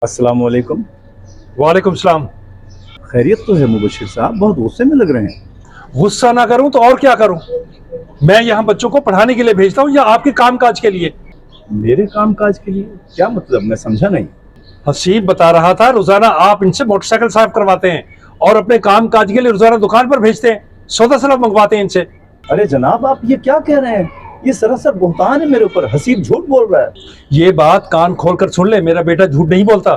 अस्सलाम वालेकुम। वालेकुम सलाम। खैरियत तो है मुबशिर साहब, बहुत गुस्से में लग रहे हैं। गुस्सा ना करूं तो और क्या करूं? मैं यहाँ बच्चों को पढ़ाने के लिए भेजता हूँ या आपके काम काज के लिए? मेरे काम काज के लिए क्या मतलब, मैं समझा नहीं। हसीब बता रहा था रोजाना आप इनसे मोटरसाइकिल साफ करवाते हैं और अपने काम काज के लिए रोजाना दुकान पर भेजते हैं, सौदा सलाह मंगवाते हैं इनसे। अरे जनाब, आप ये क्या कह रहे हैं? ये सरासर बुहतान है मेरे ऊपर। हसीब झूठ बोल रहा है। ये बात कान खोल कर सुन ले, मेरा बेटा झूठ नहीं बोलता।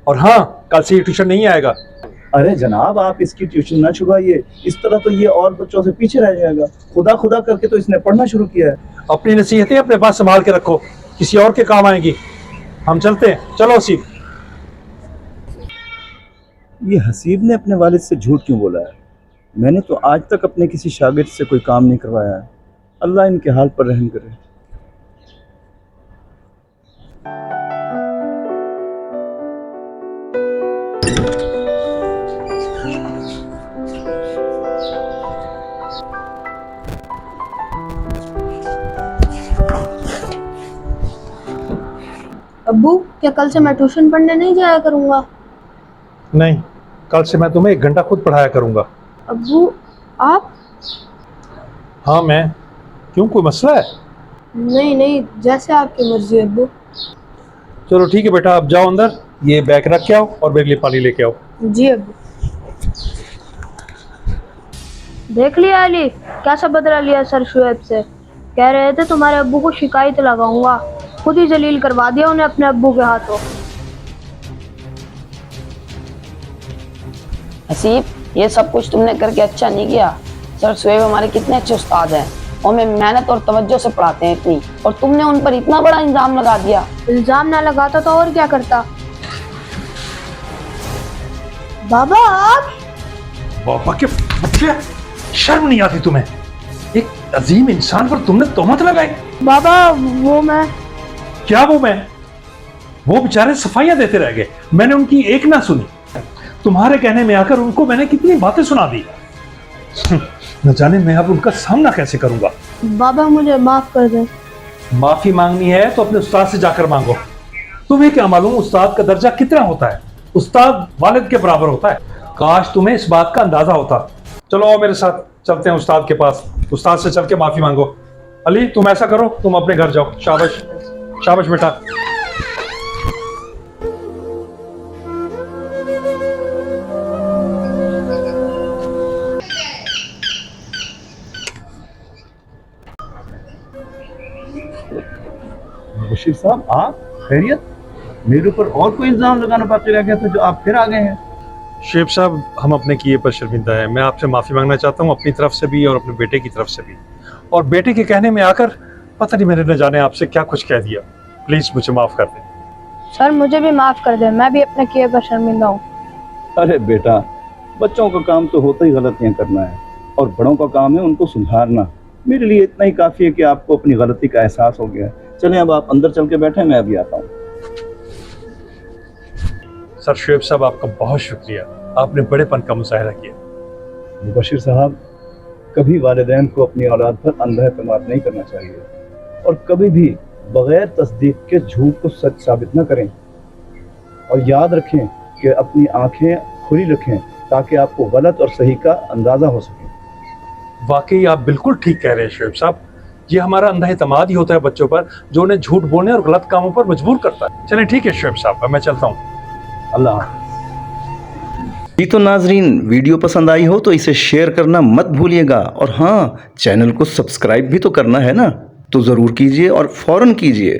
और हाँ, कल से ये ट्यूशन नहीं आएगा। अरे जनाब, आप इसकी ट्यूशन ना छुड़वाइए। इस तरह तो ये और बच्चों से पीछे रह जाएगा। खुदा खुदा करके तो इसने पढ़ना शुरू किया है। अपनी नसीहतें अपने पास संभाल के रखो, किसी और के काम आएगी। हम चलते हैं, चलो हसीब। ये हसीब ने अपने वालिद से झूठ क्यों बोला है? मैंने तो आज तक अपने किसी शागिर्द से कोई काम नहीं करवाया है। अल्लाह इनके हाल पर रहम करे। अब्बू, क्या कल से मैं ट्यूशन पढ़ने नहीं जाया करूंगा? नहीं, कल से मैं तुम्हें 1 घंटा खुद पढ़ाया करूंगा। अब्बू, आप? हाँ मैं। क्यों, कोई मसला है? नहीं नहीं, जैसे आपकी मर्जी अब्बू। चलो ठीक है बेटा, आप जाओ अंदर, ये बैग रख के आओ और मेरे लिए पानी लेके आओ। जी अब्बू। देख लिया अली, कैसा बदला लिया सर शुएब से। कह रहे थे तुम्हारे अब्बू को शिकायत लगाऊंगा, खुद ही जलील करवा दिया उन्हें अपने अब्बू के हाथों। हसीब, ये सब कुछ तुमने करके अच्छा नहीं किया। सर शुएब हमारे कितने अच्छे उस्ताद हैं, हमें मेहनत और तवज्जो से पढ़ाते हैं इतनी, और तुमने उन पर इतना बड़ा इल्जाम लगा दिया। इल्जाम ना लगाता तो और क्या करता? बाबा आप? बाबा के बच्चे, शर्म नहीं आती तुम्हें? एक अजीम इंसान पर तुमने तोहमत लगाई। बाबा वो मैं। क्या वो मैं? वो बेचारे सफाइयां देते रह गए, मैंने उनकी एक ना सुनी। तुम्हारे कहने में आकर उनको मैंने कितनी बातें सुना दी। न जाने मैं अब उनका सामना कैसे करूंगा। बाबा मुझे माफ कर दे। माफी मांगनी है तो अपने उस्ताद से जाकर मांगो। तुम्हें क्या मालूम उस्ताद का दर्जा कितना होता है? उस्ताद वालिद के बराबर होता है। काश तुम्हें इस बात का अंदाजा होता। चलो आओ मेरे साथ, चलते हैं उस्ताद के पास। उस्ताद से चल के माफी मांगो। अली तुम ऐसा करो, तुम अपने घर जाओ। शाबाश शाबाश बेटा। बशीर साहब, आप खैरियत? मेरे ऊपर और कोई इल्जाम लगाना बाकी रह गया था जो आप फिर आ गए हैं। शेख साहब, हम अपने किए पर शर्मिंदा है। मैं आपसे माफ़ी मांगना चाहता हूँ, अपनी तरफ से भी और अपने बेटे की तरफ से भी। और बेटे के कहने में आकर पता नहीं मैंने न जाने आपसे क्या कुछ कह दिया। प्लीज़ मुझे माफ़ कर दें। सर मुझे भी माफ कर दे, मैं भी अपने किए पर शर्मिंदा हूँ। अरे बेटा, बच्चों का काम तो होता ही गलतियां करना है, और बड़ों का काम है उनको सुधारना। मेरे लिए इतना ही काफ़ी है कि आपको अपनी गलती का एहसास हो गया है। चलें अब आप अंदर चल के बैठे, मैं अभी आता हूँ। सर शुएब साहब, आपका बहुत शुक्रिया, आपने बड़ेपन का मुजाहरा किया। मुबशिर साहब, कभी वालिदैन को अपनी औलाद पर अंधा एतमाद नहीं करना चाहिए, और कभी भी बगैर तस्दीक के झूठ को सच साबित न करें। और याद रखें कि अपनी आंखें खुली रखें ताकि आपको गलत और सही का अंदाज़ा हो सके। वाकई आप बिल्कुल ठीक कह रहे हैं शुएब साहब। ये हमारा अंधा एतमाद ही होता है बच्चों पर, जो उन्हें झूठ बोलने और गलत कामों पर मजबूर करता है। चलें ठीक है शुएब साहब, मैं चलता हूँ। अल्लाह। जी तो नाजरीन, वीडियो पसंद आई हो तो इसे शेयर करना मत भूलिएगा, और हाँ, चैनल को सब्सक्राइब भी तो करना है ना, तो ज़रूर कीजिए और फ़ौरन कीजिए।